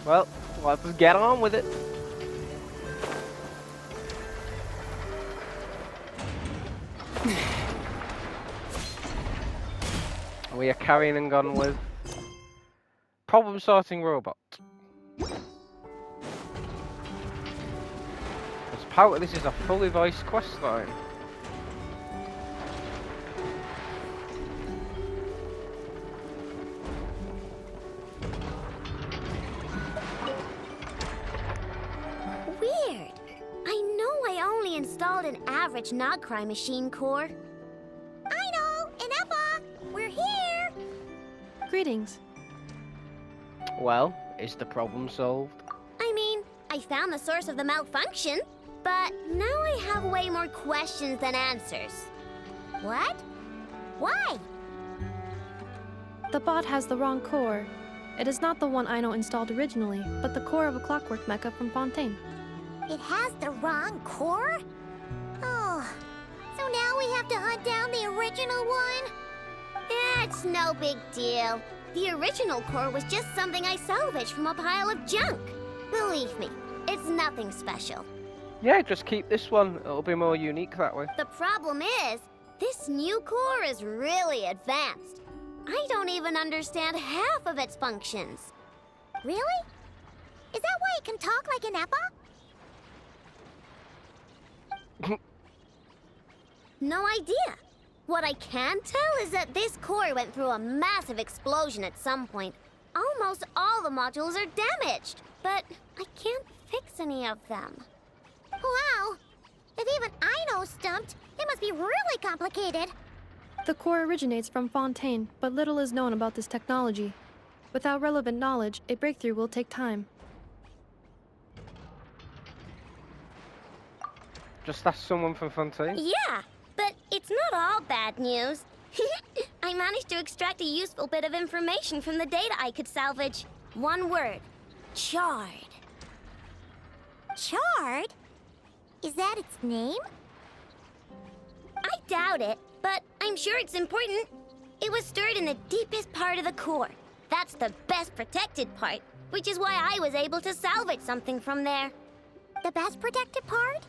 Well, let's get on with it. We are carrying on with problem sorting robot. As part of this is a fully voiced quest line. Weird. I know I only installed an average Nod-krai machine core. I know, Inepa, we're here. Greetings. Well, is the problem solved? I mean, I found the source of the malfunction, but now I have way more questions than answers. What? Why? The bot has the wrong core. It is not the one Ino installed originally, but the core of a clockwork mecha from Fontaine. It has the wrong core? Oh, so now we have to hunt down the original one? It's no big deal. The original core was just something I salvaged from a pile of junk. Believe me, it's nothing special. Yeah, just keep this one. It'll be more unique that way. The problem is, this new core is really advanced. I don't even understand half of its functions. Really? Is that why it can talk like an Eppa? No idea. What I can tell is that this core went through a massive explosion at some point. Almost all the modules are damaged, but I can't fix any of them. Wow! If even Ino's stumped, it must be really complicated. The core originates from Fontaine, but little is known about this technology. Without relevant knowledge, a breakthrough will take time. Just ask someone from Fontaine. Yeah, but it's not all bad news. I managed to extract a useful bit of information from the data I could salvage. One word. Charred. Charred? Is that its name? I doubt it, but I'm sure it's important. It was stored in the deepest part of the core. That's the best protected part, which is why I was able to salvage something from there. The best protected part?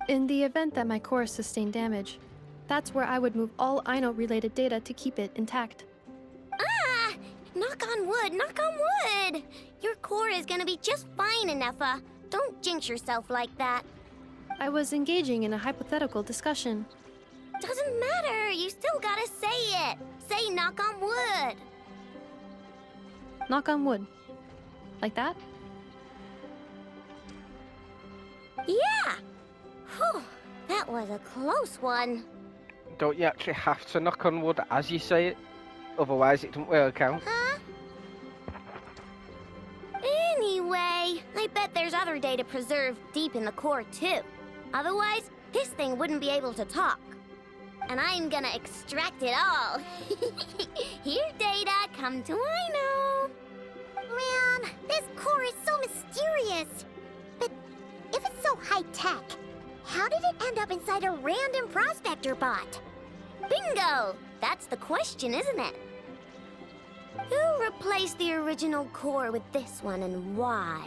In the event that my core sustained damage, that's where I would move all Ino-related data to keep it intact. Ah! Knock on wood, knock on wood! Your core is gonna be just fine, Inefa. Don't jinx yourself like that. I was engaging in a hypothetical discussion. Doesn't matter, you still gotta say it. Say knock on wood. Knock on wood. Like that? Yeah! Whew, that was a close one. Don't you actually have to knock on wood as you say it? Otherwise it doesn't work out. Huh? Anyway, I bet there's other data preserved deep in the core too. Otherwise, this thing wouldn't be able to talk. And I'm gonna extract it all. Here, data, come to Ino. Man, this core is so mysterious. But if it's so high-tech, how did it end up inside a random prospector bot? Bingo! That's the question, isn't it? Who replaced the original core with this one and why?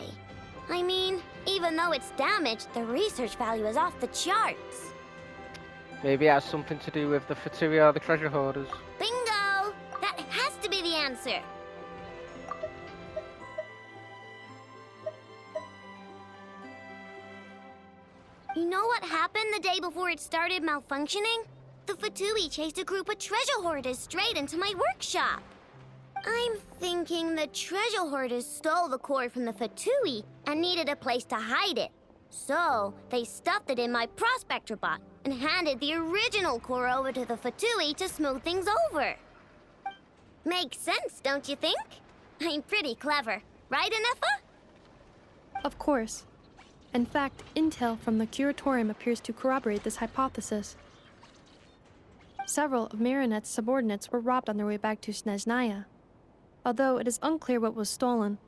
I mean, even though it's damaged, the research value is off the charts. Maybe it has something to do with the Fatui or the treasure hoarders. Bingo! That has to be the answer. You know what happened the day before it started malfunctioning? The Fatui chased a group of treasure hoarders straight into my workshop. I'm thinking the treasure hoarders stole the core from the Fatui and needed a place to hide it. So, they stuffed it in my prospector bot and handed the original core over to the Fatui to smooth things over. Makes sense, don't you think? I'm pretty clever, right, Inefa? Of course. In fact, intel from the curatorium appears to corroborate this hypothesis. Several of Marinette's subordinates were robbed on their way back to Snezhnaya. Although it is unclear what was stolen,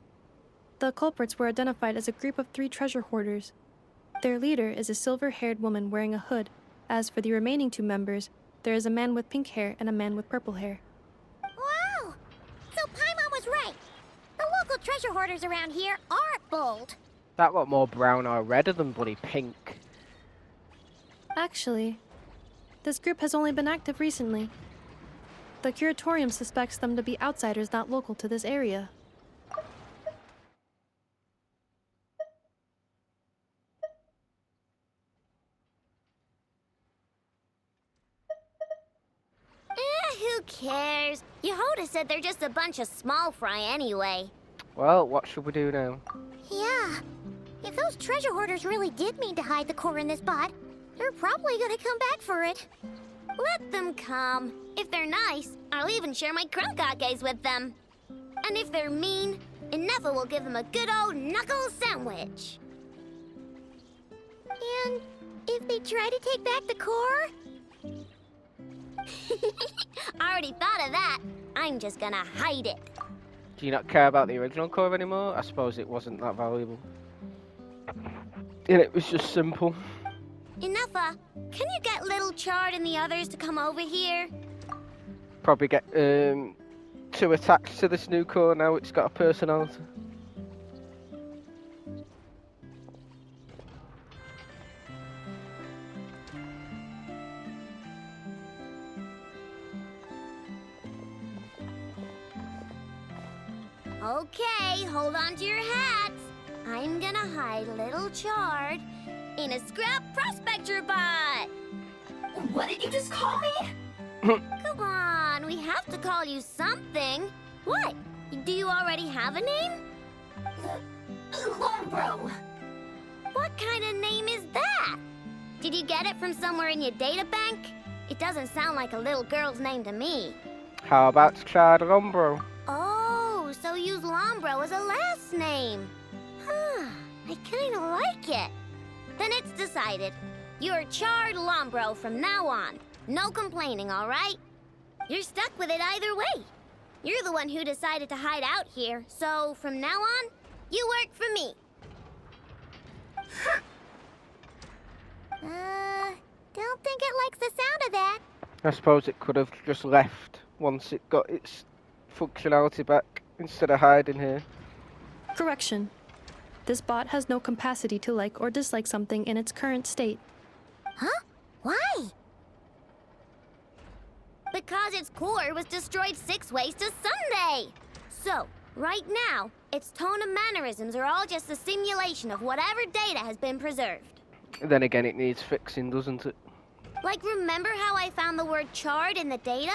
the culprits were identified as a group of 3 treasure hoarders. Their leader is a silver-haired woman wearing a hood. As for the remaining 2 members, there is a man with pink hair and a man with purple hair. Wow! So Paimon was right. The local treasure hoarders around here aren't bold. That got more brown or redder than bloody pink. Actually, this group has only been active recently. The Curatorium suspects them to be outsiders not local to this area. Who cares? Yehoda said they're just a bunch of small fry anyway. Well, what should we do now? Yeah. If those treasure hoarders really did mean to hide the core in this bot, they're probably gonna come back for it. Let them come. If they're nice, I'll even share my crunkakes with them. And if they're mean, Inefa will give them a good old knuckle sandwich. And if they try to take back the core? I already thought of that. I'm just gonna hide it. Do you not care about the original core anymore? I suppose it wasn't that valuable. And it was just simple. Inefa, can you get Little Chard and the others to come over here? Probably get too attached to this new core now it's got a personality. Okay, hold on to your hats. I'm gonna hide Little Chard in a scrap prospector bot. What did you just call me? Come on, we have to call you something. What? Do you already have a name? Lombro. What kind of name is that? Did you get it from somewhere in your data bank? It doesn't sound like a little girl's name to me. How about Chad Lombro? Oh, so use Lombro as a last name. Huh, I kinda like it. Then it's decided. You're Chard Lombro from now on. No complaining, all right? You're stuck with it either way. You're the one who decided to hide out here, so from now on, you work for me. Don't think it likes the sound of that. I suppose it could have just left once it got its functionality back instead of hiding here. Correction. This bot has no capacity to like or dislike something in its current state. Huh? Why? Because its core was destroyed 6 ways to Sunday. So, right now, its tone and mannerisms are all just a simulation of whatever data has been preserved. Then again, it needs fixing, doesn't it? Like, remember how I found the word chard in the data?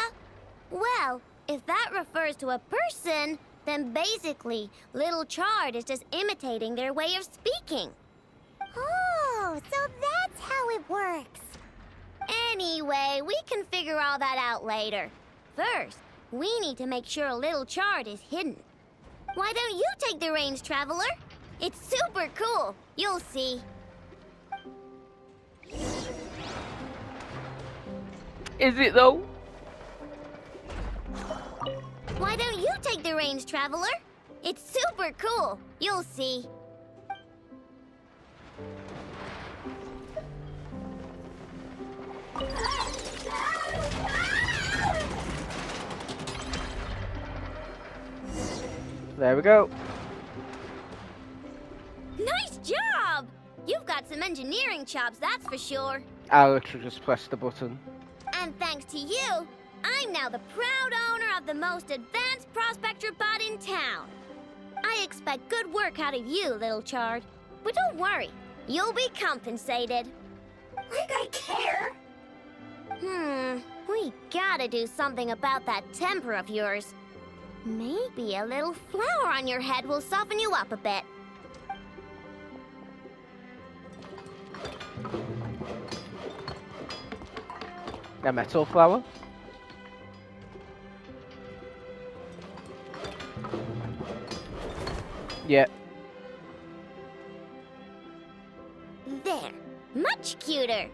Well, if that refers to a person, then basically, Little Chard is just imitating their way of speaking. Oh, so that's how it works. Anyway, we can figure all that out later. First, we need to make sure Little Chard is hidden. Why don't you take the reins, Traveler? It's super cool. You'll see. Is it though? Why don't you take the reins, Traveler? It's super cool. You'll see. There we go. Nice job! You've got some engineering chops, that's for sure. I literally just pressed the button. And thanks to you, I'm now the proud owner of the most advanced prospector bot in town. I expect good work out of you, Little Chard. But don't worry, you'll be compensated. Like I care. We gotta do something about that temper of yours. Maybe a little flour on your head will soften you up a bit. A metal flower? Yeah. There, much cuter.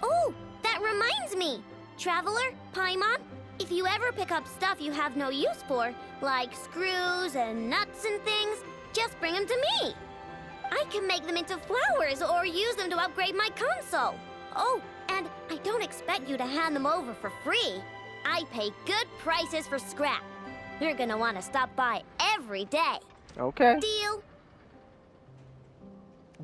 Oh, that reminds me. Traveler, Paimon, if you ever pick up stuff you have no use for, like screws and nuts and things, just bring them to me. I can make them into flowers or use them to upgrade my console. Oh, and I don't expect you to hand them over for free. I pay good prices for scrap. You're gonna want to stop by every day. Okay. Deal?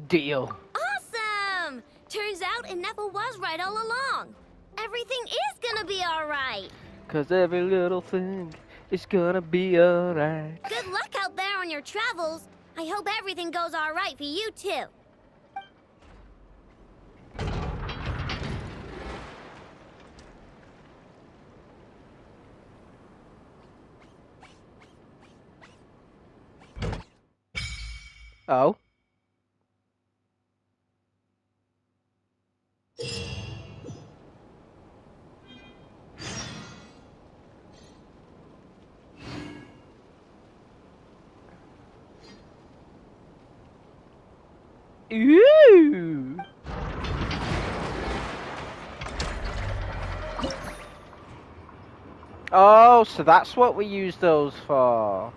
Deal. Awesome! Turns out Ineffa was right all along. Everything is gonna be alright. 'Cause every little thing is gonna be alright. Good luck out there on your travels. I hope everything goes alright for you too. Oh. Ooh. Oh, so that's what we use those for.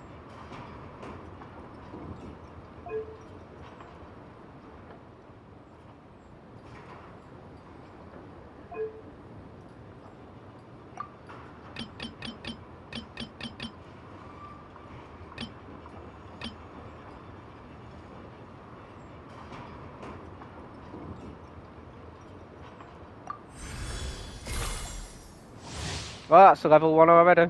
Well, that's a level 1 already.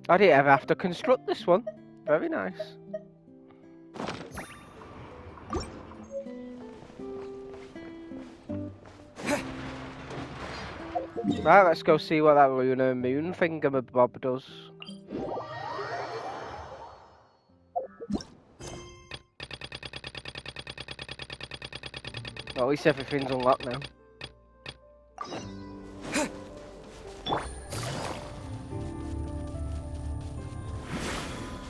I didn't ever have to construct this one. Very nice. Right, let's go see what that lunar moon thingamabob does. Well, at least everything's unlocked now.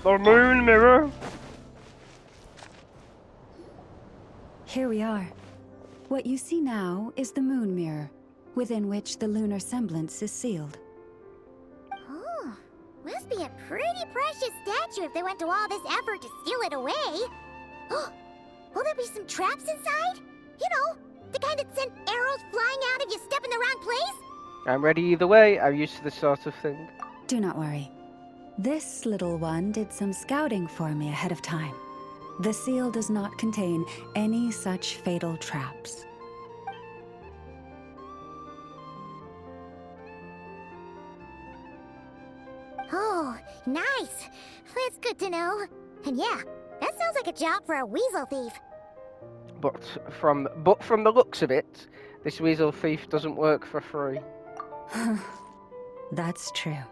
The moon mirror! Here we are. What you see now is the moon mirror, within which the lunar semblance is sealed. Oh, must be a pretty precious statue if they went to all this effort to seal it away. Will there be some traps inside? You know, the kind that send arrows flying out if you step in the wrong place? I'm ready either way. I'm used to this sort of thing. Do not worry. This little one did some scouting for me ahead of time. The seal does not contain any such fatal traps. Oh, nice. That's good to know. And yeah, that sounds like a job for a weasel thief. But from the looks of it, this weasel thief doesn't work for free. That's true.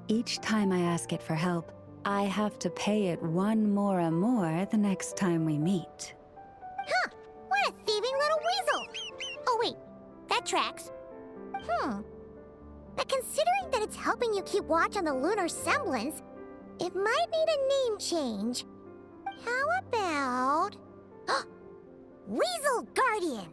Each time I ask it for help, I have to pay it one more the next time we meet. Huh, what a thieving little weasel. Oh wait, that tracks. But considering that it's helping you keep watch on the lunar semblance, it might need a name change. How about... Weasel Guardian!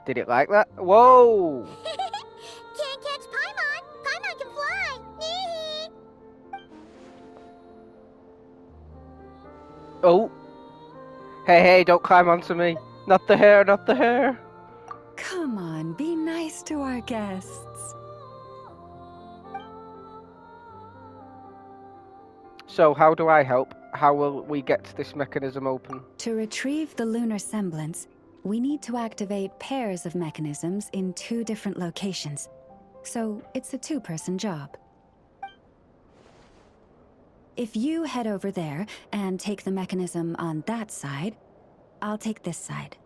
Did it like that? Whoa! Can't catch Paimon! Paimon can fly! Oh! Hey, don't climb onto me. Not the hair, not the hair. Come on, be nice to our guests. So, how do I help? How will we get this mechanism open? To retrieve the lunar semblance, we need to activate pairs of mechanisms in 2 different locations. So, it's a 2-person job. If you head over there and take the mechanism on that side, I'll take this side.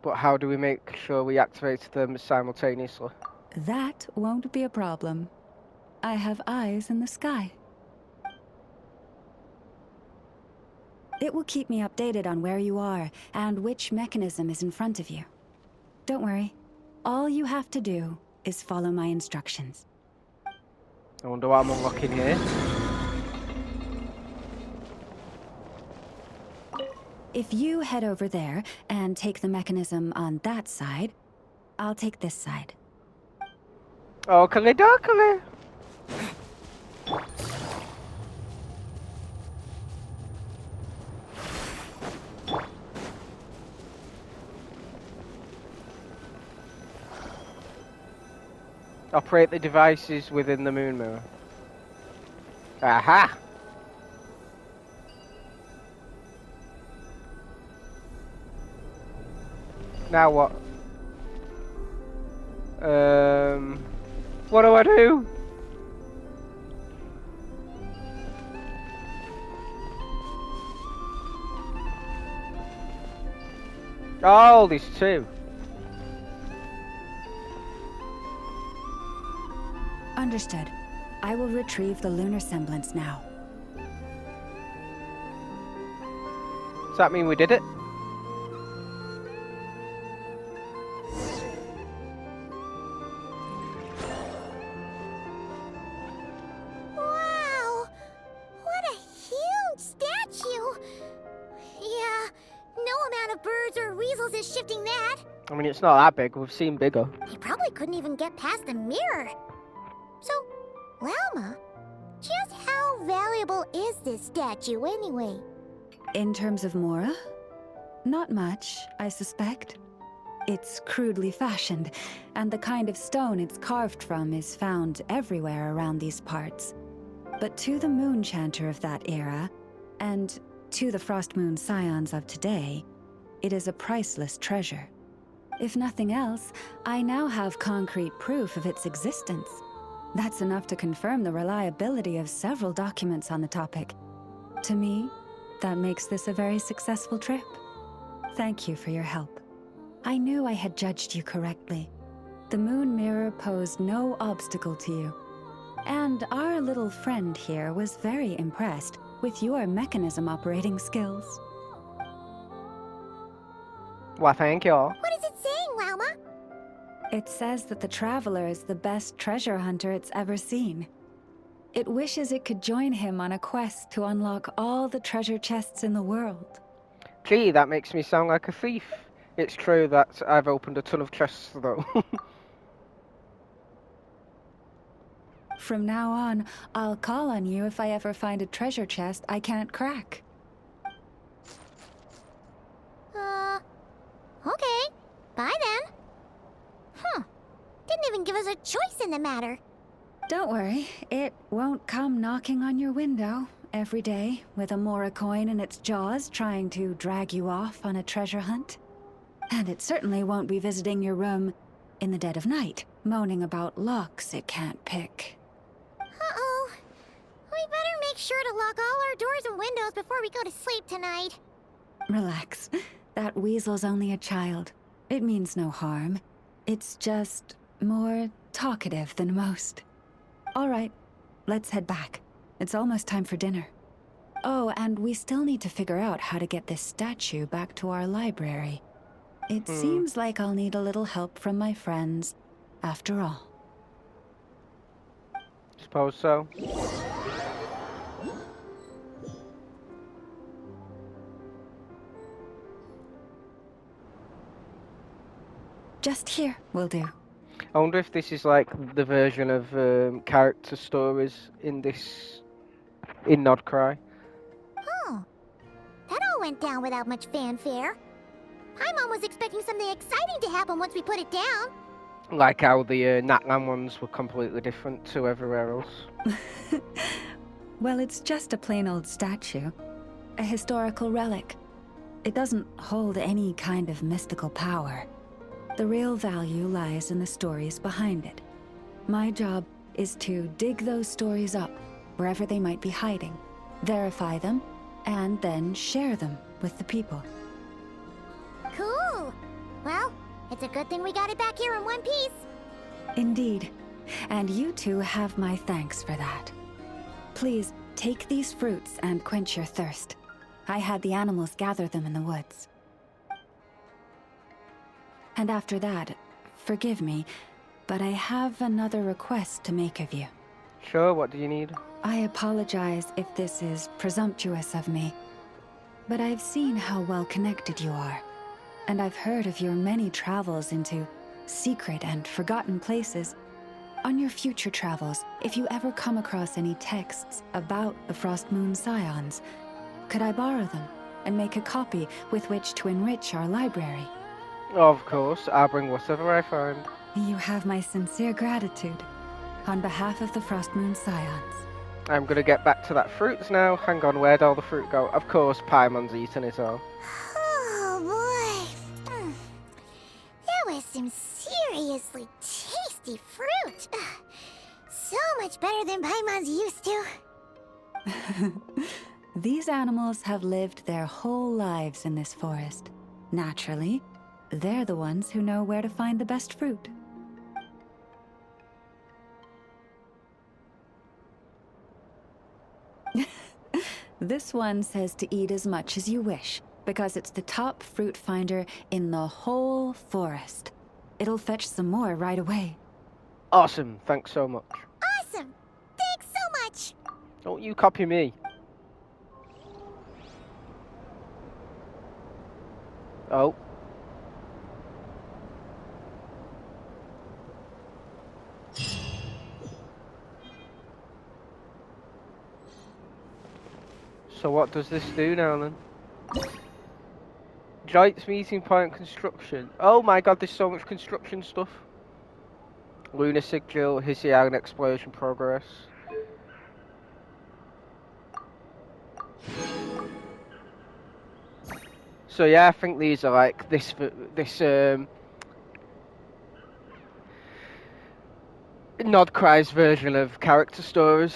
But how do we make sure we activate them simultaneously? That won't be a problem. I have eyes in the sky. It will keep me updated on where you are and which mechanism is in front of you. Don't worry. All you have to do is follow my instructions. I wonder what I'm unlocking here. If you head over there and take the mechanism on that side, I'll take this side. Oakley dokley. Operate the devices within the moon mirror. Aha! Now what? What do I do? Oh, there's two. Understood. I will retrieve the lunar semblance now. Does that mean we did it? Wow! What a huge statue! Yeah, no amount of birds or weasels is shifting that. I mean, it's not that big. We've seen bigger. He probably couldn't even get past the mirror. So, Lalma, just how valuable is this statue anyway? In terms of Mora? Not much, I suspect. It's crudely fashioned, and the kind of stone it's carved from is found everywhere around these parts. But to the moon chanter of that era, and to the Frost Moon scions of today, it is a priceless treasure. If nothing else, I now have concrete proof of its existence. That's enough to confirm the reliability of several documents on the topic. To me, that makes this a very successful trip. Thank you for your help. I knew I had judged you correctly. The moon mirror posed no obstacle to you. And our little friend here was very impressed with your mechanism operating skills. Well, thank you. What is it saying, Lalma? It says that the Traveler is the best treasure hunter it's ever seen. It wishes it could join him on a quest to unlock all the treasure chests in the world. Gee, that makes me sound like a thief. It's true that I've opened a ton of chests, though. From now on, I'll call on you if I ever find a treasure chest I can't crack. Okay. Bye then. Huh. Didn't even give us a choice in the matter. Don't worry, it won't come knocking on your window every day with a Mora coin in its jaws trying to drag you off on a treasure hunt. And it certainly won't be visiting your room in the dead of night, moaning about locks it can't pick. Uh-oh. We better make sure to lock all our doors and windows before we go to sleep tonight. Relax. That weasel's only a child. It means no harm. It's just more talkative than most. All right, let's head back. It's almost time for dinner. Oh, and we still need to figure out how to get this statue back to our library. It seems like I'll need a little help from my friends, after all. Suppose so. Just here will do. I wonder if this is like the version of character stories in Nod-krai. Oh. That all went down without much fanfare. My mom was expecting something exciting to happen once we put it down. Like how the Natlan ones were completely different to everywhere else. Well, it's just a plain old statue. A historical relic. It doesn't hold any kind of mystical power. The real value lies in the stories behind it. My job is to dig those stories up, wherever they might be hiding, verify them, and then share them with the people. Cool. Well, it's a good thing we got it back here in one piece. Indeed. And you two have my thanks for that. Please, take these fruits and quench your thirst. I had the animals gather them in the woods. And after that, forgive me, but I have another request to make of you. Sure, what do you need? I apologize if this is presumptuous of me, but I've seen how well connected you are, and I've heard of your many travels into secret and forgotten places. On your future travels, if you ever come across any texts about the Frost Moon Scions, could I borrow them and make a copy with which to enrich our library? Of course, I'll bring whatever I find. You have my sincere gratitude. On behalf of the Frost Moon Scions. I'm gonna get back to that fruits now. Hang on, where'd all the fruit go? Of course, Paimon's eaten it all. Oh boy. That was some seriously tasty fruit. So much better than Paimon's used to. These animals have lived their whole lives in this forest. Naturally, they're the ones who know where to find the best fruit. This one says to eat as much as you wish, because it's the top fruit finder in the whole forest. It'll fetch some more right away. Awesome, thanks so much. Awesome. Thanks so much. Don't you copy me. Oh. So what does this do now then? Giant's meeting point construction. Oh my god, there's so much construction stuff. Lunar sigil, Hissy Island exploration progress. So yeah, I think these are like this Nod-krai's version of character stories.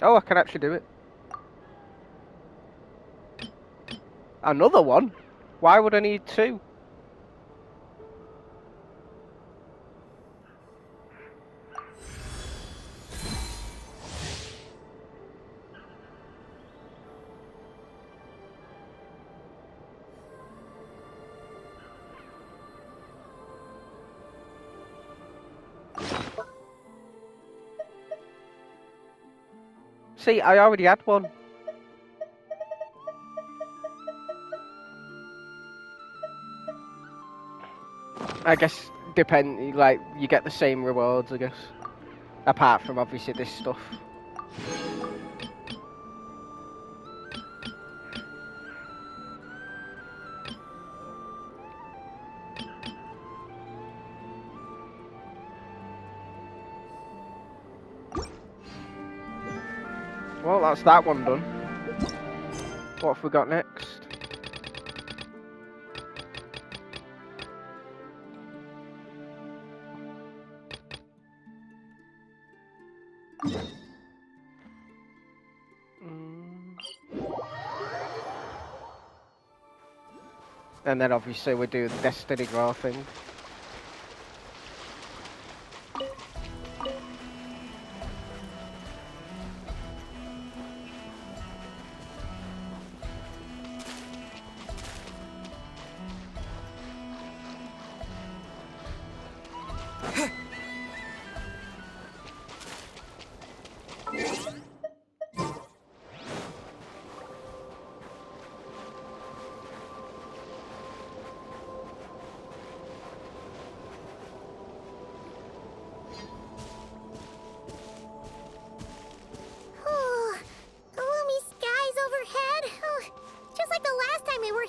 Oh, I can actually do it. Another one? Why would I need two? See, I already had one. I guess like you get the same rewards, I guess. Apart from obviously this stuff. Well, that's that one done. What have we got next? And then obviously we do the Destiny Grow thing.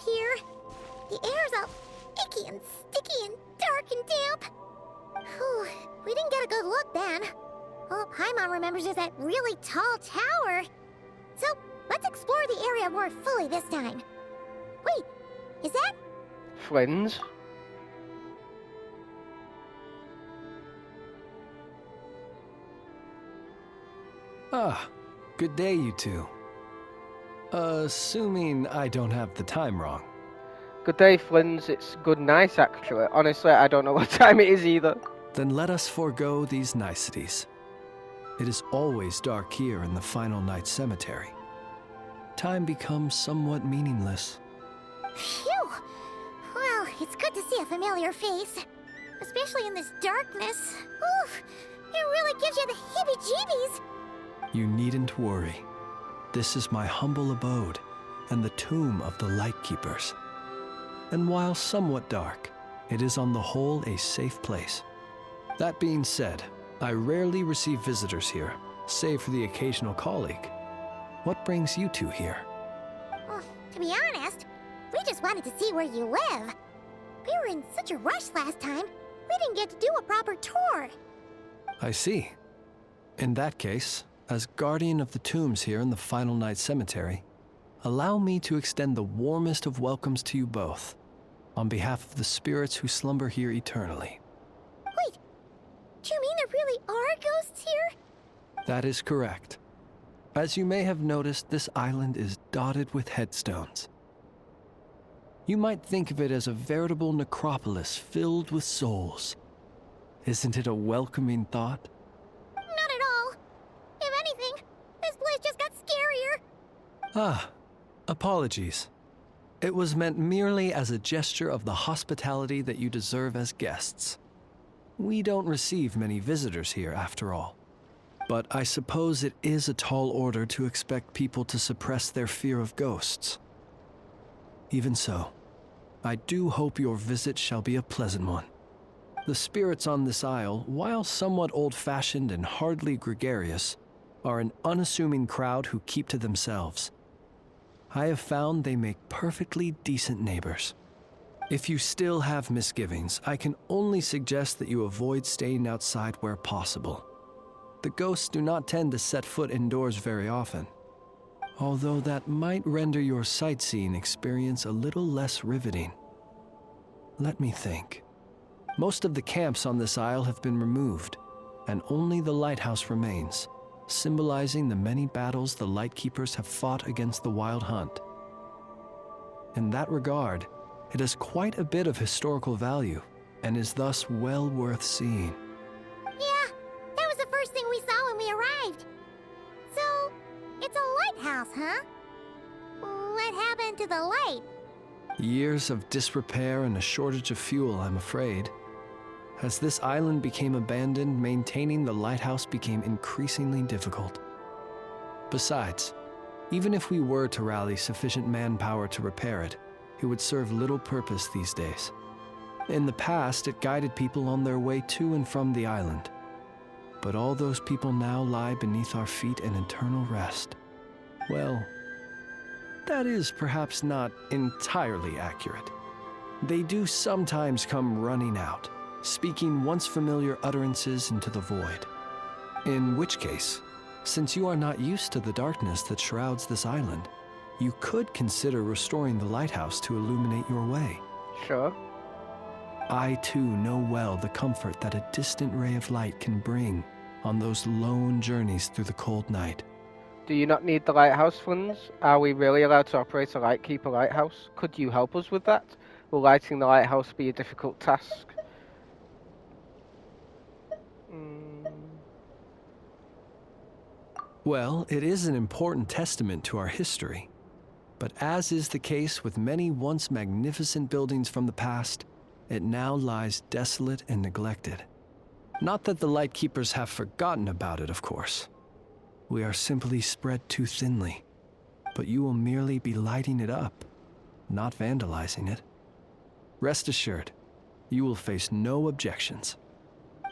Here. The air's all icky and sticky and dark and damp. Whew, we didn't get a good look then. All Paimon remembers is that really tall tower. So, let's explore the area more fully this time. Wait, is that? Friends? Ah, good day, you two. Assuming I don't have the time wrong. Good day, Flins. It's good night, actually. Honestly, I don't know what time it is either. Then let us forego these niceties. It is always dark here in the Final Night Cemetery. Time becomes somewhat meaningless. Phew! Well, it's good to see a familiar face. Especially in this darkness. Oof! It really gives you the heebie-jeebies. You needn't worry. This is my humble abode, and the tomb of the Light Keepers. And while somewhat dark, it is on the whole a safe place. That being said, I rarely receive visitors here, save for the occasional colleague. What brings you two here? Well, to be honest, we just wanted to see where you live. We were in such a rush last time, we didn't get to do a proper tour. I see. In that case, as guardian of the tombs here in the Final Night Cemetery, allow me to extend the warmest of welcomes to you both, on behalf of the spirits who slumber here eternally. Wait, do you mean there really are ghosts here? That is correct. As you may have noticed, this island is dotted with headstones. You might think of it as a veritable necropolis filled with souls. Isn't it a welcoming thought? Not at all. If anything, this place just got scarier. Ah, apologies. It was meant merely as a gesture of the hospitality that you deserve as guests. We don't receive many visitors here, after all. But I suppose it is a tall order to expect people to suppress their fear of ghosts. Even so, I do hope your visit shall be a pleasant one. The spirits on this isle, while somewhat old-fashioned and hardly gregarious, are an unassuming crowd who keep to themselves. I have found they make perfectly decent neighbors. If you still have misgivings, I can only suggest that you avoid staying outside where possible. The ghosts do not tend to set foot indoors very often, although that might render your sightseeing experience a little less riveting. Let me think. Most of the camps on this isle have been removed, and only the lighthouse remains, symbolizing the many battles the Light Keepers have fought against the Wild Hunt. In that regard, it has quite a bit of historical value, and is thus well worth seeing. Yeah, that was the first thing we saw when we arrived. So, it's a lighthouse, huh? What happened to the light? Years of disrepair and a shortage of fuel, I'm afraid. As this island became abandoned, maintaining the lighthouse became increasingly difficult. Besides, even if we were to rally sufficient manpower to repair it, it would serve little purpose these days. In the past, it guided people on their way to and from the island. But all those people now lie beneath our feet in eternal rest. Well, that is perhaps not entirely accurate. They do sometimes come running out, speaking once familiar utterances into the void. In which case, since you are not used to the darkness that shrouds this island, you could consider restoring the lighthouse to illuminate your way. Sure. I too know well the comfort that a distant ray of light can bring on those lone journeys through the cold night. Do you not need the lighthouse funds? Are we really allowed to operate a Lightkeeper lighthouse? Could you help us with that? Will lighting the lighthouse be a difficult task? Well, it is an important testament to our history. But as is the case with many once magnificent buildings from the past, it now lies desolate and neglected. Not that the Lightkeepers have forgotten about it, of course. We are simply spread too thinly, but you will merely be lighting it up, not vandalizing it. Rest assured, you will face no objections.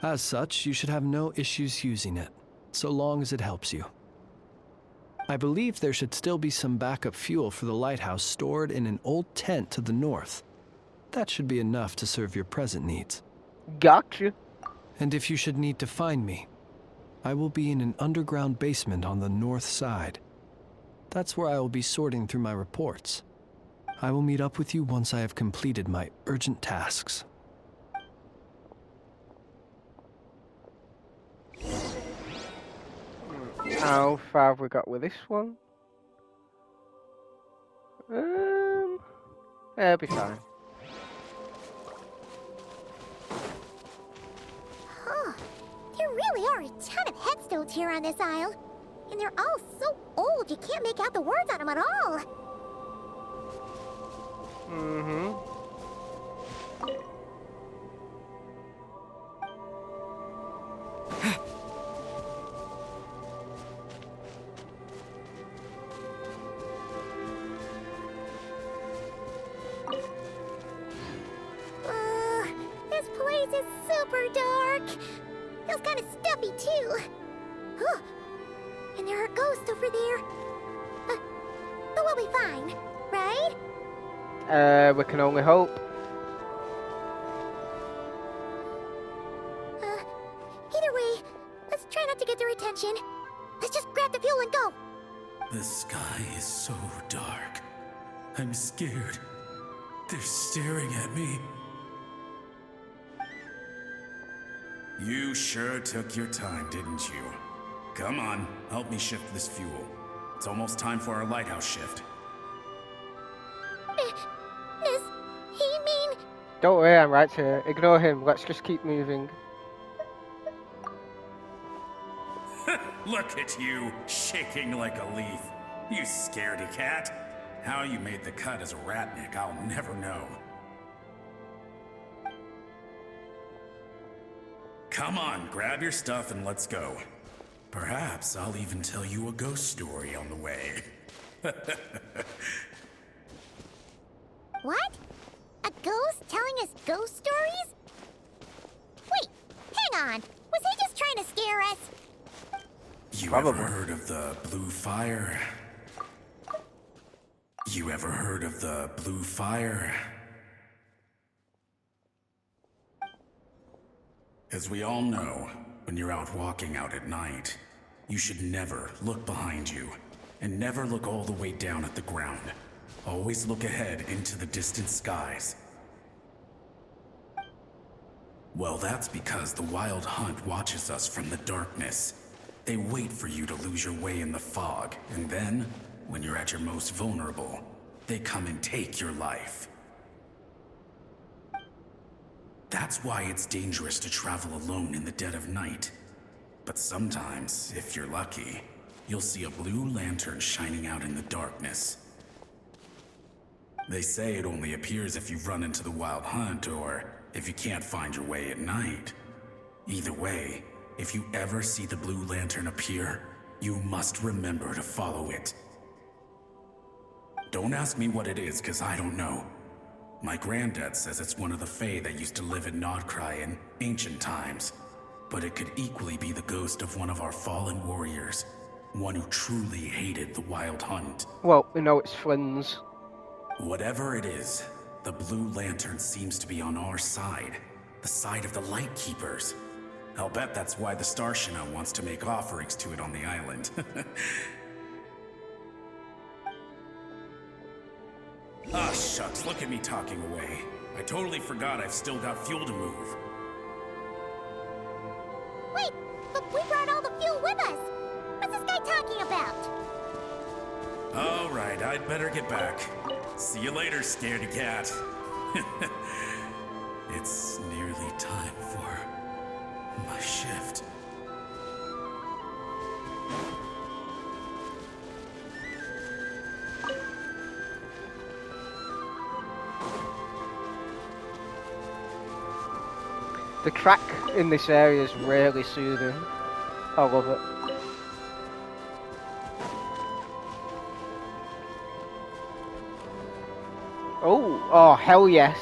As such, you should have no issues using it, so long as it helps you. I believe there should still be some backup fuel for the lighthouse stored in an old tent to the north. That should be enough to serve your present needs. Gotcha. And if you should need to find me, I will be in an underground basement on the north side. That's where I will be sorting through my reports. I will meet up with you once I have completed my urgent tasks. How far have we got with this one? It'll be fine. Huh. There really are a ton of headstones here on this isle. And they're all so old you can't make out the words on them at all. super dark. Feels kind of stuffy, too. Huh. And there are ghosts over there. But we'll be fine, right? We can only hope. Either way, let's try not to get their attention. Let's just grab the fuel and go. The sky is so dark. I'm scared. They're staring at me. You sure took your time, didn't you? Come on, help me shift this fuel. It's almost time for our lighthouse shift. Does he mean... Don't worry, I'm right here. Ignore him. Let's just keep moving. Look at you, shaking like a leaf. You scaredy cat. How you made the cut as a ratnik, I'll never know. Come on, grab your stuff and let's go. Perhaps I'll even tell you a ghost story on the way. What? A ghost telling us ghost stories? Wait, hang on. Was he just trying to scare us? You Probably. ever heard of the blue fire? You ever heard of the blue fire? As we all know, when you're out walking out at night, you should never look behind you, and never look all the way down at the ground. Always look ahead into the distant skies. Well, that's because the Wild Hunt watches us from the darkness. They wait for you to lose your way in the fog, and then, when you're at your most vulnerable, they come and take your life. That's why it's dangerous to travel alone in the dead of night. But sometimes, if you're lucky, you'll see a blue lantern shining out in the darkness. They say it only appears if you've run into the Wild Hunt or if you can't find your way at night. Either way, if you ever see the blue lantern appear, you must remember to follow it. Don't ask me what it is, 'cause I don't know. My granddad says it's one of the Fae that used to live in Nod-krai in ancient times. But it could equally be the ghost of one of our fallen warriors. One who truly hated the Wild Hunt. Well, we know it's Flynn's. Whatever it is, the blue lantern seems to be on our side. The side of the Light Keepers. I'll bet that's why the Starshina wants to make offerings to it on the island. Ah, shucks, look at me talking away. I totally forgot I've still got fuel to move. Wait, but we brought all the fuel with us. What's this guy talking about? All right, I'd better get back. See you later, scaredy cat. It's nearly time for my shift. The track in this area is really soothing. I love it. Oh, hell yes.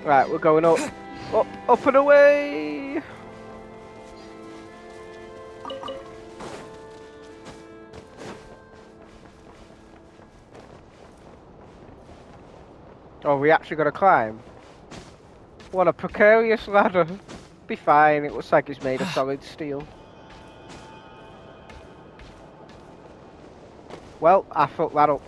Right, we're going up. Up and away! Oh, we actually got to climb? What a precarious ladder. Be fine, it looks like it's made of solid steel. Well, I fucked that up.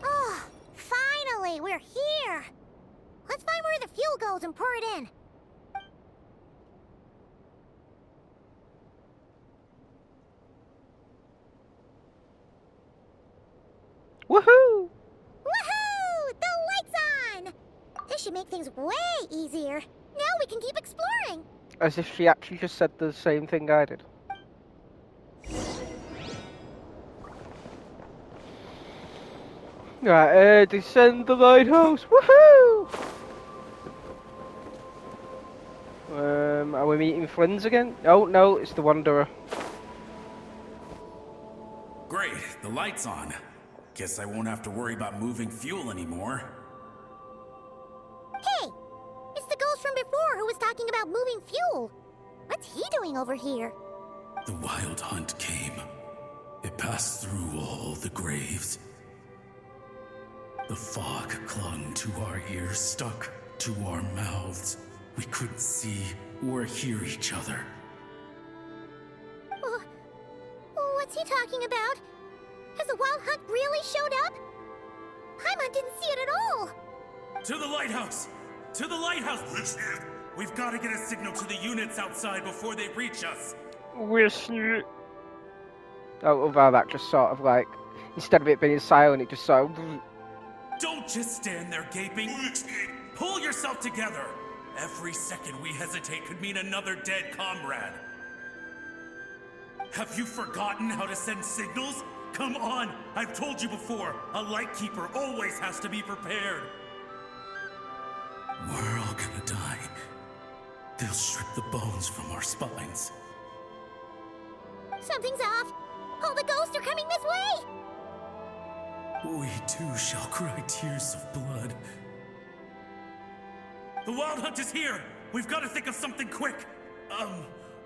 Oh, finally, we're here. Let's find where the fuel goes and pour it in. Woohoo! Woohoo! The light's on! This should make things way easier. Now we can keep exploring. As if she actually just said the same thing I did. Right, descend the lighthouse. Woohoo! Are we meeting friends again? Oh no, it's the Wanderer. Great, the light's on. Guess I won't have to worry about moving fuel anymore. Hey! It's the ghost from before who was talking about moving fuel. What's he doing over here? The wild hunt came. It passed through all the graves. The fog clung to our ears, stuck to our mouths. We couldn't see or hear each other. What's he talking about? Has the wild hunt really showed up? Paimon didn't see it at all. To the lighthouse! To the lighthouse! We've got to get a signal to the units outside before they reach us. Oh, wow, that just sort of like, instead of it being silent, it just sort of... Don't just stand there gaping. Pull yourself together. Every second we hesitate could mean another dead comrade. Have you forgotten how to send signals? Come on, I've told you before, a lightkeeper always has to be prepared. We're all gonna die. They'll strip the bones from our spines. Something's off. All the ghosts are coming this way. We too shall cry tears of blood. The wild hunt is here! We've got to think of something quick!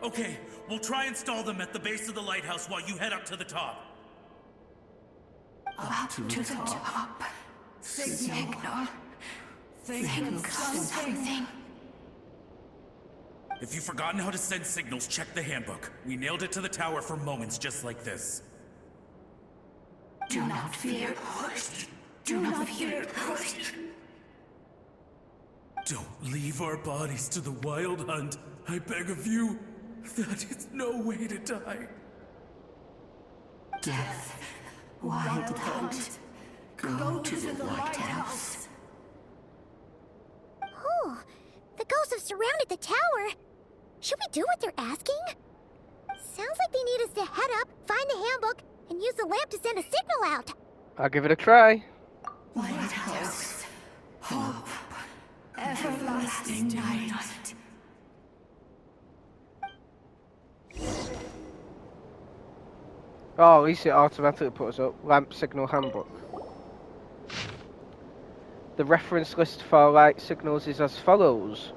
Okay, we'll try and stall them at the base of the lighthouse while you head up to the top. Up to the top. Signal. Think of something. If you've forgotten how to send signals, check the handbook. We nailed it to the tower for moments just like this. Do not fear. Do not fear. Don't leave our bodies to the wild hunt. I beg of you. That is no way to die. Death. Wild hunt. Go to the lighthouse. Oh, the ghosts have surrounded the tower. Should we do what they're asking? Sounds like they need us to head up, find the handbook, and use the lamp to send a signal out. I'll give it a try. Lighthouse. Hope. Everlasting night. Oh, at least it automatically puts up lamp signal handbook. The reference list for light signals is as follows.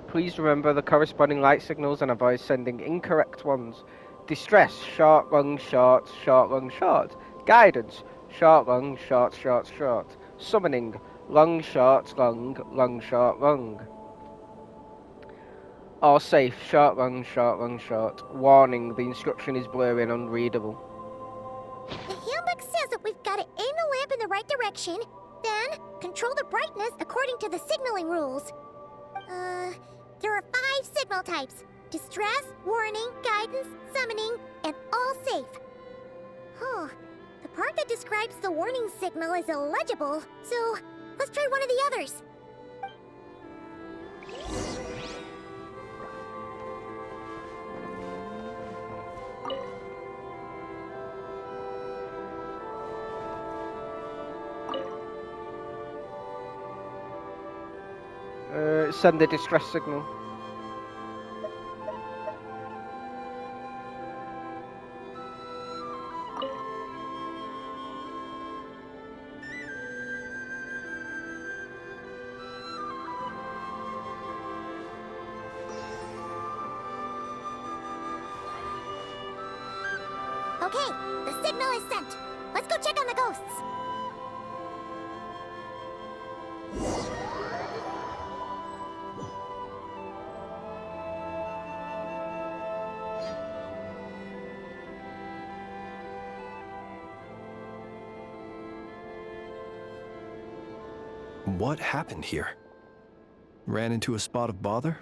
Please remember the corresponding light signals and avoid sending incorrect ones. Distress, short, long, short, short, long, short. Guidance, short, long, short, short, short. Summoning, long, short, long, long, short, long. All safe, short, long, short, long, short. Warning, the instruction is blurry and unreadable. The handbook says that we've got to aim the lamp in the right direction, then control the brightness according to the signaling rules. There are 5 signal types. Distress, warning, guidance, summoning, and all safe. Oh, the part that describes the warning signal is illegible, so let's try one of the others. Send the distress signal. Okay, the signal is sent. Let's go check on the ghosts. What happened here? Ran into a spot of bother?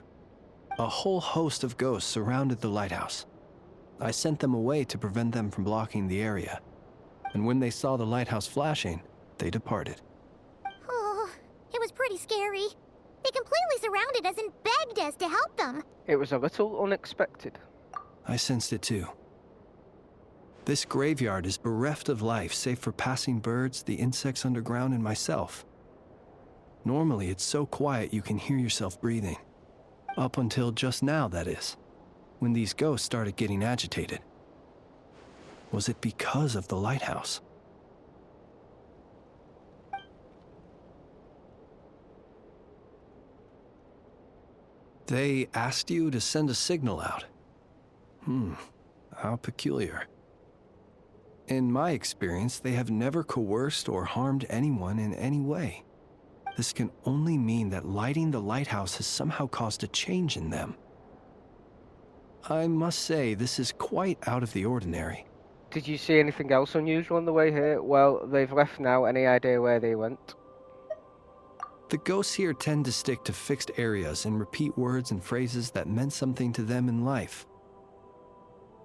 A whole host of ghosts surrounded the lighthouse. I sent them away to prevent them from blocking the area. And when they saw the lighthouse flashing, they departed. Oh, it was pretty scary. They completely surrounded us and begged us to help them. It was a little unexpected. I sensed it too. This graveyard is bereft of life save for passing birds, the insects underground, and myself. Normally, it's so quiet you can hear yourself breathing. Up until just now, that is, when these ghosts started getting agitated. Was it because of the lighthouse? They asked you to send a signal out. How peculiar. In my experience, they have never coerced or harmed anyone in any way. This can only mean that lighting the lighthouse has somehow caused a change in them. I must say, this is quite out of the ordinary. Did you see anything else unusual on the way here? Well, they've left now. Any idea where they went? The ghosts here tend to stick to fixed areas and repeat words and phrases that meant something to them in life.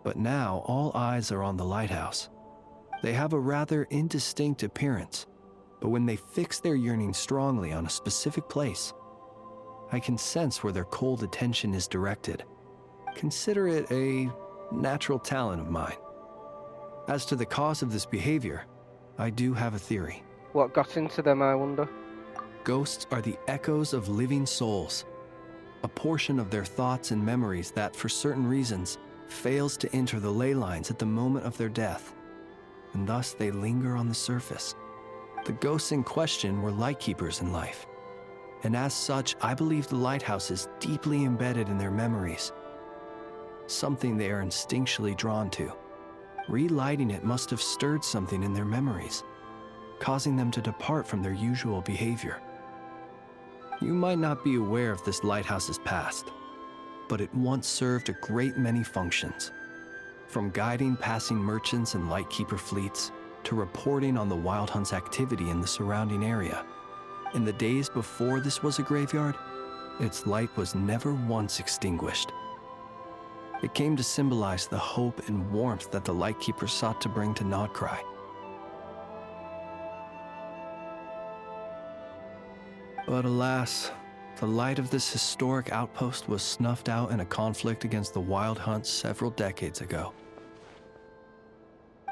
But now, all eyes are on the lighthouse. They have a rather indistinct appearance, but when they fix their yearning strongly on a specific place, I can sense where their cold attention is directed. Consider it a natural talent of mine. As to the cause of this behavior, I do have a theory. What got into them, I wonder? Ghosts are the echoes of living souls, a portion of their thoughts and memories that, for certain reasons, fails to enter the ley lines at the moment of their death, and thus they linger on the surface. The ghosts in question were lightkeepers in life, and as such, I believe the lighthouse is deeply embedded in their memories, something they are instinctually drawn to. Relighting it must have stirred something in their memories, causing them to depart from their usual behavior. You might not be aware of this lighthouse's past, but it once served a great many functions. From guiding passing merchants and lightkeeper fleets, to reporting on the Wild Hunt's activity in the surrounding area. In the days before this was a graveyard, its light was never once extinguished. It came to symbolize the hope and warmth that the lightkeeper sought to bring to Nod-krai. But alas, the light of this historic outpost was snuffed out in a conflict against the Wild Hunt several decades ago.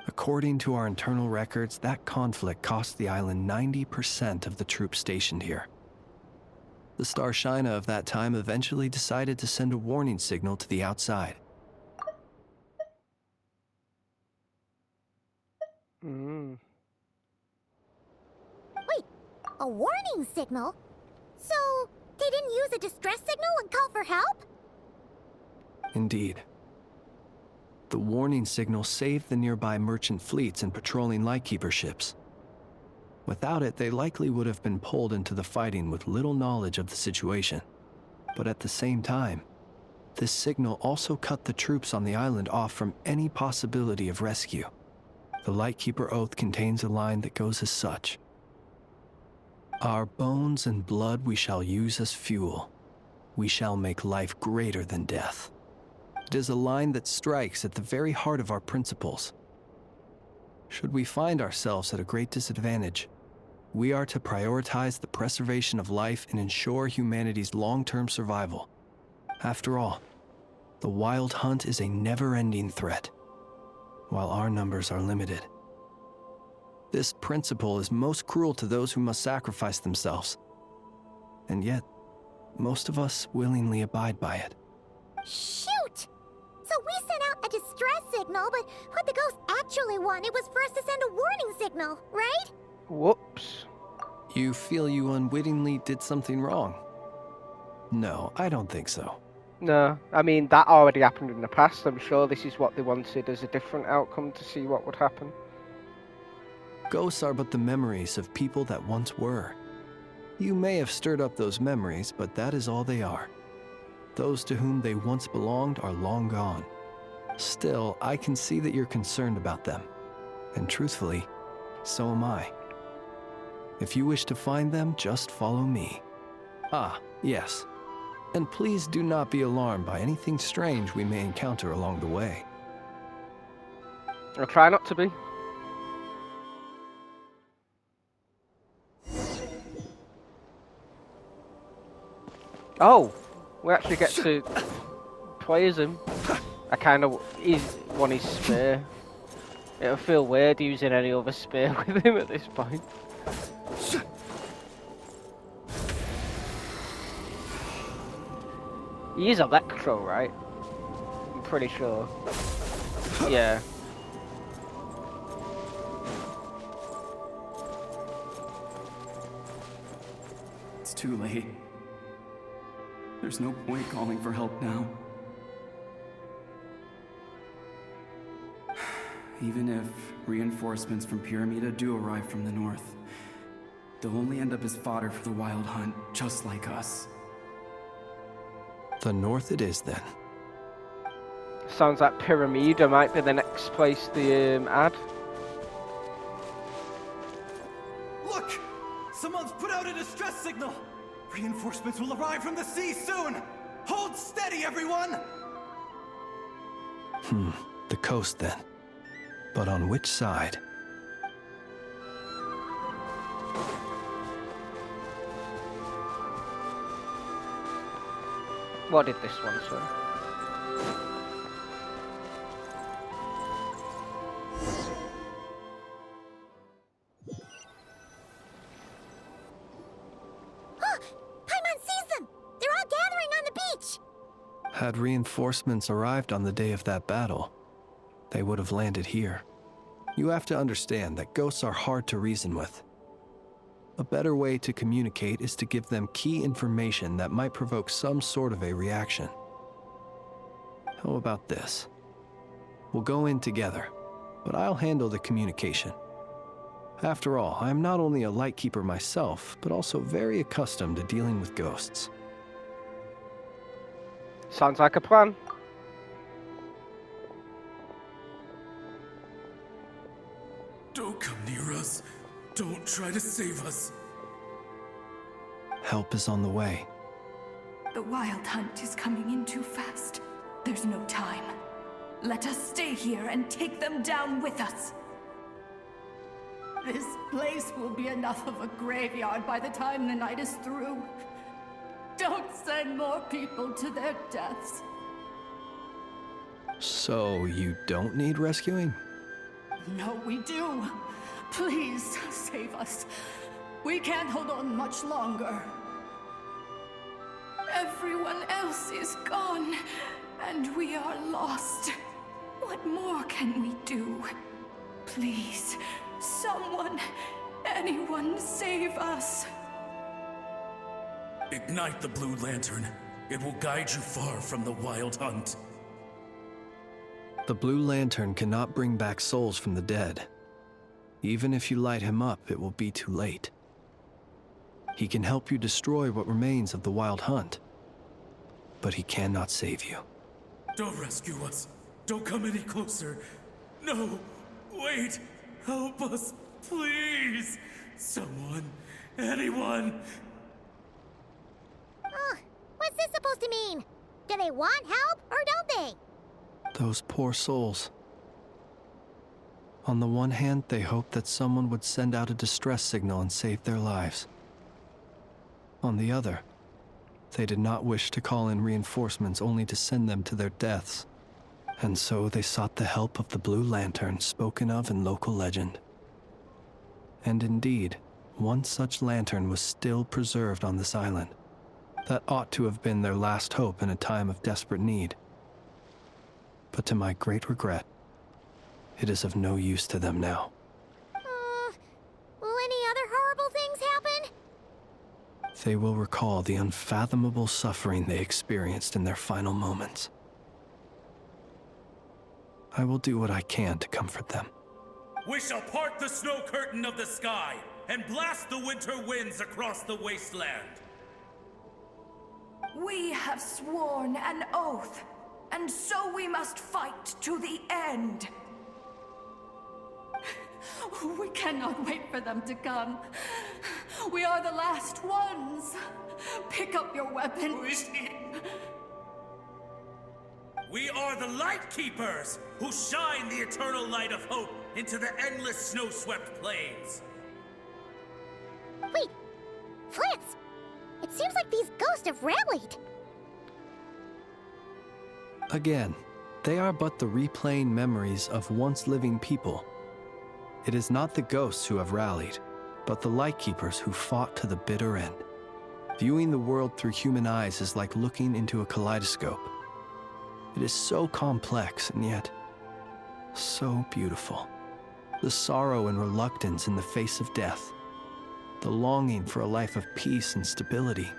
According to our internal records, that conflict cost the island 90% of the troops stationed here. The Starshina of that time eventually decided to send a warning signal to the outside. Wait, a warning signal? So, they didn't use a distress signal and call for help? Indeed. The warning signal saved the nearby merchant fleets and patrolling lightkeeper ships. Without it, they likely would have been pulled into the fighting with little knowledge of the situation. But at the same time, this signal also cut the troops on the island off from any possibility of rescue. The Lightkeeper Oath contains a line that goes as such: "Our bones and blood we shall use as fuel. We shall make life greater than death." It is a line that strikes at the very heart of our principles. Should we find ourselves at a great disadvantage, we are to prioritize the preservation of life and ensure humanity's long-term survival. After all, the Wild Hunt is a never-ending threat, while our numbers are limited. This principle is most cruel to those who must sacrifice themselves, and yet, most of us willingly abide by it. Shoot! So we sent out a distress signal, but what the ghost actually wanted was for us to send a warning signal, right? Whoops. You feel you unwittingly did something wrong? No, I don't think so. No, I mean, that already happened in the past. I'm sure this is what they wanted as a different outcome to see what would happen. Ghosts are but the memories of people that once were. You may have stirred up those memories, but that is all they are. Those to whom they once belonged are long gone. Still, I can see that you're concerned about them. And truthfully, so am I. If you wish to find them, just follow me. Ah, yes. And please do not be alarmed by anything strange we may encounter along the way. I'll try not to be. Oh, we actually get to play as him. I kind of want his spear. It'll feel weird using any other spear with him at this point. He is Electro, right? I'm pretty sure. Yeah. It's too late. There's no point calling for help now. Even if reinforcements from Pyramida do arrive from the north, they'll only end up as fodder for the Wild Hunt, just like us. The north it is, then. Sounds like Pyramida might be the next place they add. Look! Someone's put out a distress signal! Reinforcements will arrive from the sea soon! Hold steady, everyone! The coast, then. But on which side? What did this one say? Paimon sees them! They're all gathering on the beach! Had reinforcements arrived on the day of that battle, they would have landed here. You have to understand that ghosts are hard to reason with. A better way to communicate is to give them key information that might provoke some sort of a reaction. How about this? We'll go in together, but I'll handle the communication. After all, I am not only a lightkeeper myself, but also very accustomed to dealing with ghosts. Sounds like a plan. Don't come near us. Don't try to save us. Help is on the way. The Wild Hunt is coming in too fast. There's no time. Let us stay here and take them down with us. This place will be enough of a graveyard by the time the night is through. Don't send more people to their deaths. So you don't need rescuing? No, we do. Please, save us. We can't hold on much longer. Everyone else is gone, and we are lost. What more can we do? Please, someone, anyone, save us. Ignite the blue lantern. It will guide you far from the Wild Hunt. The blue lantern cannot bring back souls from the dead. Even if you light him up, it will be too late. He can help you destroy what remains of the Wild Hunt, but he cannot save you. Don't rescue us. Don't come any closer. No, wait. Help us, please. Someone, anyone. What's this supposed to mean? Do they want help, or don't they? Those poor souls. On the one hand, they hoped that someone would send out a distress signal and save their lives. On the other, they did not wish to call in reinforcements only to send them to their deaths. And so they sought the help of the Blue Lantern spoken of in local legend. And indeed, one such lantern was still preserved on this island. That ought to have been their last hope in a time of desperate need. But to my great regret, it is of no use to them now. Will any other horrible things happen? They will recall the unfathomable suffering they experienced in their final moments. I will do what I can to comfort them. We shall part the snow curtain of the sky and blast the winter winds across the wasteland. We have sworn an oath, and so we must fight to the end. We cannot wait for them to come. We are the last ones. Pick up your weapons. We are the Light Keepers, who shine the eternal light of hope into the endless snow-swept plains. Wait, Fritz! It seems like these ghosts have rallied. Again, they are but the replaying memories of once living people. It is not the ghosts who have rallied, but the Lightkeepers who fought to the bitter end. Viewing the world through human eyes is like looking into a kaleidoscope. It is so complex and yet so beautiful. The sorrow and reluctance in the face of death. The longing for a life of peace and stability.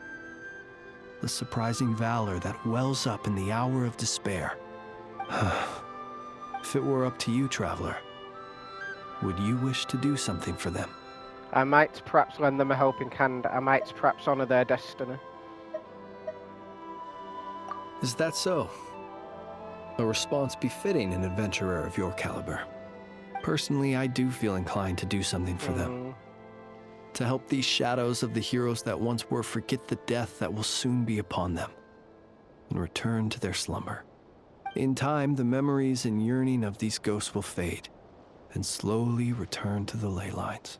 The surprising valor that wells up in the hour of despair. If it were up to you, traveler, would you wish to do something for them? I might perhaps lend them a helping hand. I might perhaps honor their destiny. Is that so? A response befitting an adventurer of your caliber. Personally, I do feel inclined to do something for them. To help these shadows of the heroes that once were forget the death that will soon be upon them, and return to their slumber. In time, the memories and yearning of these ghosts will fade, and slowly return to the ley lines.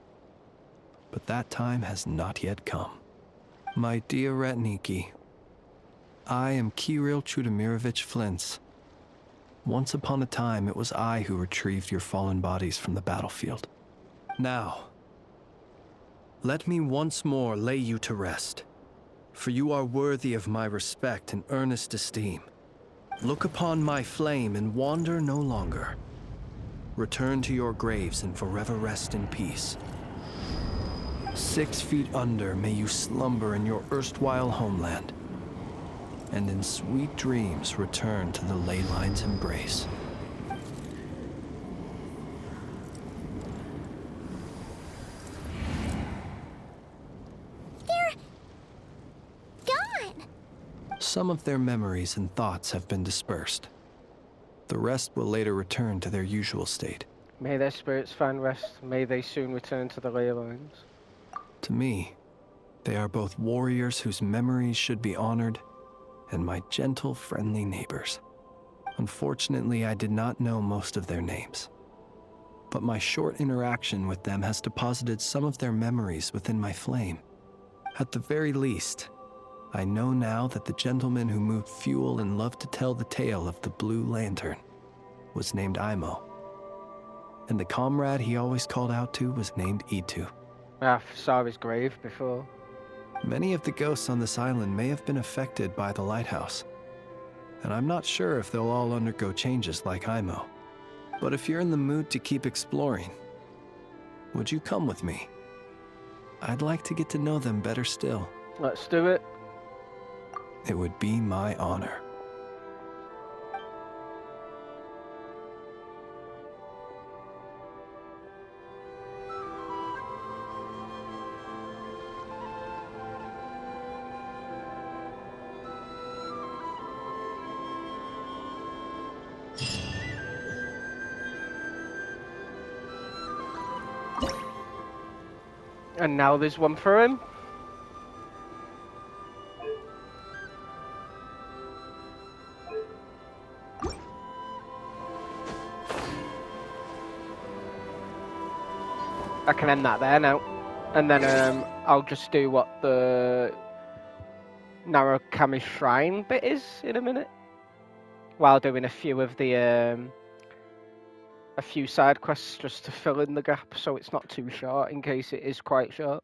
But that time has not yet come. My dear Ratniki, I am Kirill Chudamirovich Flintz. Once upon a time, it was I who retrieved your fallen bodies from the battlefield. Now, let me once more lay you to rest, for you are worthy of my respect and earnest esteem. Look upon my flame and wander no longer. Return to your graves and forever rest in peace. 6 feet under may you slumber in your erstwhile homeland, and in sweet dreams return to the ley line's embrace. They're gone. Some of their memories and thoughts have been dispersed. The rest will later return to their usual state. May their spirits find rest. May they soon return to the ley lines. To me, they are both warriors whose memories should be honored, and my gentle, friendly neighbors. Unfortunately, I did not know most of their names, but my short interaction with them has deposited some of their memories within my flame. At the very least, I know now that the gentleman who moved fuel and loved to tell the tale of the Blue Lantern was named Imo, and the comrade he always called out to was named Itu. I saw his grave before. Many of the ghosts on this island may have been affected by the lighthouse, and I'm not sure if they'll all undergo changes like Imo. But if you're in the mood to keep exploring, would you come with me? I'd like to get to know them better still. Let's do it. It would be my honor. And now there's one for him. I can end that there now. And then I'll just do what the Narukami Shrine bit is in a minute. While doing a few of the a few side quests just to fill in the gap so it's not too short in case it is quite short.